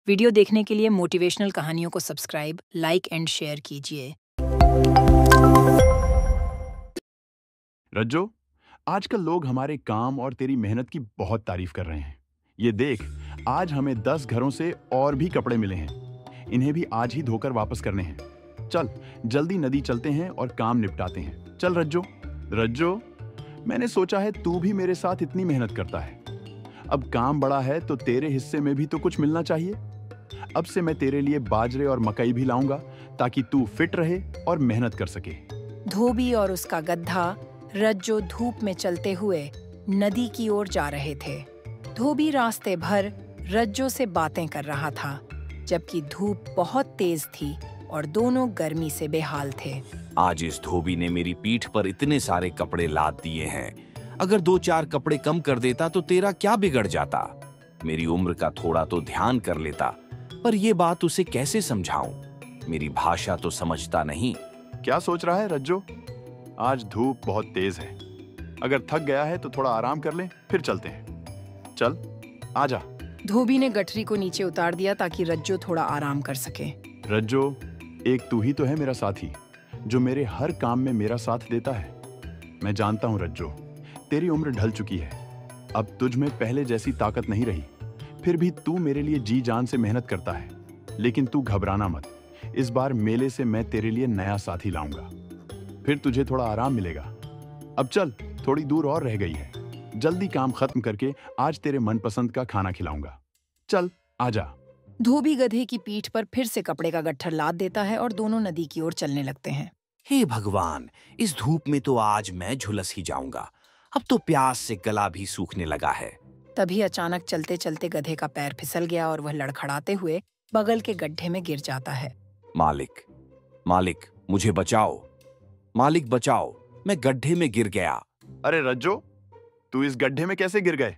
Video देखने के लिए मोटिवेशनल कहानियों को सब्सक्राइब, लाइक एंड शेयर कीजिए। रज्जो, आजकल लोग हमारे काम और तेरी मेहनत की बहुत तारीफ कर रहे हैं। ये देख, आज हमें 10 घरों से और भी कपड़े मिले हैं। इन्हें भी आज ही धोकर वापस करने हैं। चल, जल्दी नदी चलते हैं और काम निपटाते हैं। चल रज्जो। रज्जो, मैंने सोचा है तू भी मेरे साथ इतनी मेहनत करता है। अब काम बड़ा है तो तेरे हिस्से में भी तो कुछ मिलना चाहिए। अब से मैं तेरे लिए बाजरे और मकई भी लाऊंगा ताकि तू फिट रहे और मेहनत कर सके। धोबी और उसका गधा रज्जो धूप में चलते हुए नदी की ओर जा रहे थे। धोबी रास्ते भर रज्जो से बातें कर रहा था, जबकि धूप बहुत तेज थी और दोनों गर्मी से बेहाल थे। आज इस धोबी ने मेरी पीठ पर इतने सारे कपड़े लाद दिए हैं। अगर 2-4 कपड़े कम कर देता तो तेरा क्या बिगड़ जाता। मेरी उम्र का थोड़ा तो ध्यान कर लेता, पर ये बात उसे कैसे समझाऊं। मेरी भाषा तो समझता नहीं। क्या सोच रहा है रज्जो? आज धूप बहुत तेज है। अगर थक गया है तो थोड़ा आराम कर ले, फिर चलते हैं। चल, आजा। धोबी ने गठरी को नीचे उतार दिया ताकि रज्जो थोड़ा आराम कर सके। रज्जो, एक तू ही तो है मेरा साथी, जो मेरे हर काम में मेरा साथ देता है। मैं जानता हूँ रज्जो, तेरी उम्र ढल चुकी है। अब तुझ में पहले जैसी ताकत नहीं रही। फिर भी तू मेरे लिए जी जान से मेहनत करता है। लेकिन तू घबराना मत। इस बार मेले से मैं तेरे लिए नया साथी लाऊंगा। फिर तुझे थोड़ा आराम मिलेगा। अब चल, थोड़ी दूर और रह गई है। जल्दी काम खत्म करके आज तेरे मनपसंद का खाना खिलाऊंगा। चल, आजा। धोबी गधे की पीठ पर फिर से कपड़े का गट्ठर लाद देता है और दोनों नदी की ओर चलने लगते हैं। हे भगवान, इस धूप में तो आज मैं झुलस ही जाऊंगा। अब तो प्यास से गला भी सूखने लगा है। तभी अचानक चलते चलते गधे का पैर फिसल गया और वह लड़खड़ाते हुए बगल के गड्ढे में गिर जाता है। मालिक, मालिक, मुझे बचाओ। मालिक बचाओ, मैं गड्ढे में गिर गया। अरे रज्जो, तू इस गड्ढे में कैसे गिर गए?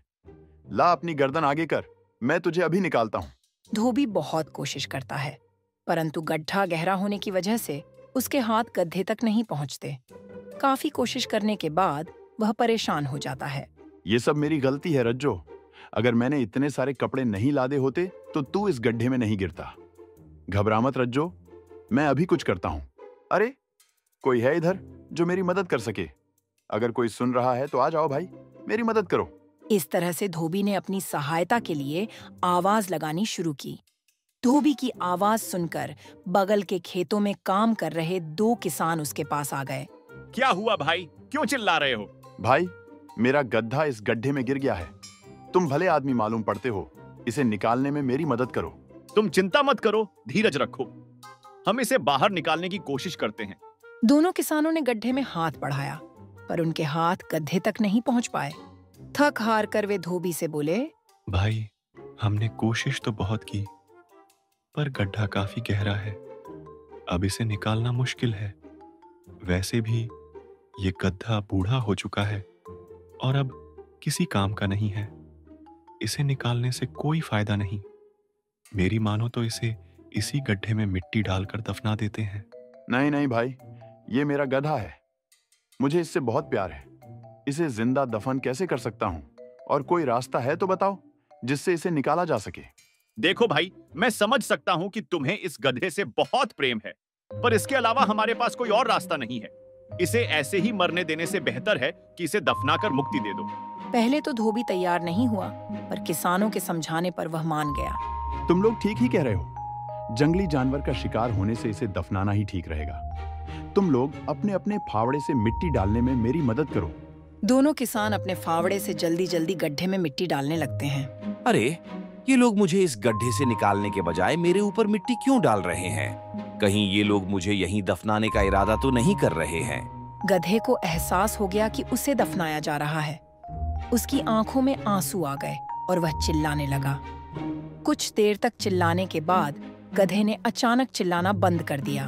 ला अपनी गर्दन आगे कर, मैं तुझे अभी निकालता हूँ। धोबी बहुत कोशिश करता है, परंतु गड्ढा गहरा होने की वजह से उसके हाथ गड्ढे तक नहीं पहुँचते। काफी कोशिश करने के बाद वह परेशान हो जाता है। ये सब मेरी गलती है रज्जो। अगर मैंने इतने सारे कपड़े नहीं लादे होते तो तू इस गड्ढे में नहीं गिरता। घबरा मत रज्जो, मैं अभी कुछ करता हूँ। अरे, कोई है इधर जो मेरी मदद कर सके? अगर कोई सुन रहा है तो आ जाओ भाई, मेरी मदद करो। इस तरह से धोबी ने अपनी सहायता के लिए आवाज लगानी शुरू की। धोबी की आवाज सुनकर बगल के खेतों में काम कर रहे 2 किसान उसके पास आ गए। क्या हुआ भाई, क्यों चिल्ला रहे हो? भाई, मेरा गड्ढा इस गड्ढे में गिर गया है। तुम भले आदमी मालूम पड़ते हो, इसे निकालने में मेरी मदद करो। तुम चिंता मत करो, धीरज रखो। हम इसे बाहर निकालने की कोशिश करते हैं। दोनों किसानों ने गड्ढे में हाथ बढ़ाया, पर उनके हाथ गड्ढे तक नहीं पहुंच पाए। थक हार कर वे धोबी से बोले, भाई, हमने कोशिश तो बहुत की, पर गड्ढा काफी गहरा है। अब इसे निकालना मुश्किल है। वैसे भी ये गड्ढा बूढ़ा हो चुका है और अब किसी काम का नहीं है। इसे निकालने से कोई फायदा नहीं। मेरी मानो तो इसे इसी गड्ढे में मिट्टी डालकर दफना देते हैं। नहीं नहीं भाई, ये मेरा गधा है। मुझे इससे बहुत प्यार है। इसे जिंदा दफन कैसे कर सकता हूँ? और कोई रास्ता है तो बताओ जिससे इसे निकाला जा सके। देखो भाई, मैं समझ सकता हूँ कि तुम्हें इस गधे से बहुत प्रेम है, पर इसके अलावा हमारे पास कोई और रास्ता नहीं है। इसे ऐसे ही मरने देने से बेहतर है कि इसे दफनाकर मुक्ति दे दो। पहले तो धोबी तैयार नहीं हुआ, पर किसानों के समझाने पर वह मान गया। तुम लोग ठीक ही कह रहे हो। जंगली जानवर का शिकार होने से इसे दफनाना ही ठीक रहेगा। तुम लोग अपने अपने फावड़े से मिट्टी डालने में मेरी मदद करो। दोनों किसान अपने फावड़े से जल्दी जल्दी गड्ढे में मिट्टी डालने लगते हैं। अरे, ये लोग मुझे इस गड्ढे से निकालने के बजाय मेरे ऊपर मिट्टी क्यों डाल रहे हैं? कहीं ये लोग मुझे यहीं दफनाने का इरादा तो नहीं कर रहे हैं? गधे को एहसास हो गया कि उसे दफनाया जा रहा है। उसकी आंखों में आंसू आ गए और वह चिल्लाने लगा। कुछ देर तक चिल्लाने के बाद गधे ने अचानक चिल्लाना बंद कर दिया।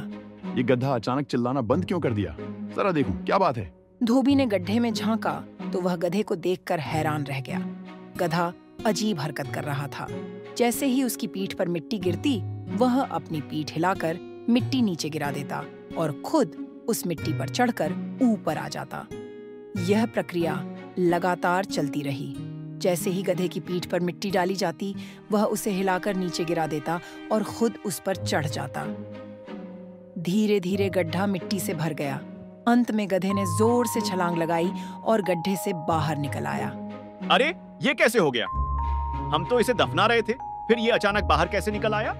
ये गधा अचानक चिल्लाना बंद क्यों कर दिया? जरा देखूं, क्या बात है? धोबी ने गड्ढे में झांका तो वह गधे को देखकर हैरान रह गया। गधा अजीब हरकत कर रहा था। जैसे ही उसकी पीठ पर मिट्टी गिरती, वह अपनी पीठ हिलाकर मिट्टी नीचे गिरा देता और खुद उस मिट्टी पर चढ़कर ऊपर आ जाता। यह प्रक्रिया लगातार चलती रही, जैसे ही गधे की पीठ पर मिट्टी डाली जाती, वह उसे हिलाकर नीचे गिरा देता और खुद उस पर चढ़ जाता। धीरे धीरे गड्ढा मिट्टी से भर गया। अंत में गधे ने जोर से छलांग लगाई और गड्ढे से बाहर निकल आया। अरे ये कैसे हो गया? हम तो इसे दफना रहे थे, फिर ये अचानक बाहर कैसे निकल आया?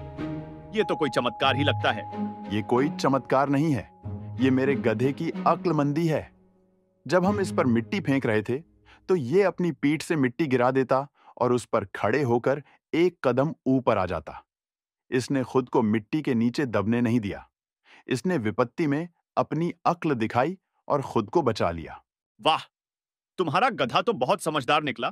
ये तो कोई चमत्कार ही लगता है। ये कोई चमत्कार नहीं है, ये मेरे गधे की अक्लमंदी है। जब हम इस पर मिट्टी फेंक रहे थे तो ये अपनी पीठ से मिट्टी गिरा देता और उस पर खड़े होकर एक कदम ऊपर आ जाता। इसने खुद को मिट्टी के नीचे दबने नहीं दिया। इसने विपत्ति में अपनी अक्ल दिखाई और खुद को बचा लिया। वाह, तुम्हारा गधा तो बहुत समझदार निकला।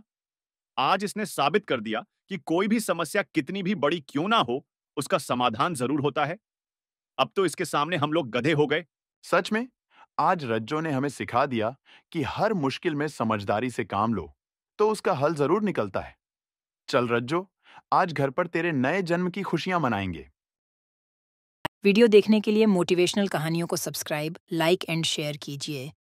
आज इसने साबित कर दिया कि कोई भी समस्या कितनी भी बड़ी क्यों ना हो, उसका समाधान जरूर होता है। अब तो इसके सामने हम लोग गधे हो गए। सच में आज रज्जो ने हमें सिखा दिया कि हर मुश्किल में समझदारी से काम लो तो उसका हल जरूर निकलता है। चल रज्जो, आज घर पर तेरे नए जन्म की खुशियां मनाएंगे। वीडियो देखने के लिए मोटिवेशनल कहानियों को सब्सक्राइब, लाइक एंड शेयर कीजिए।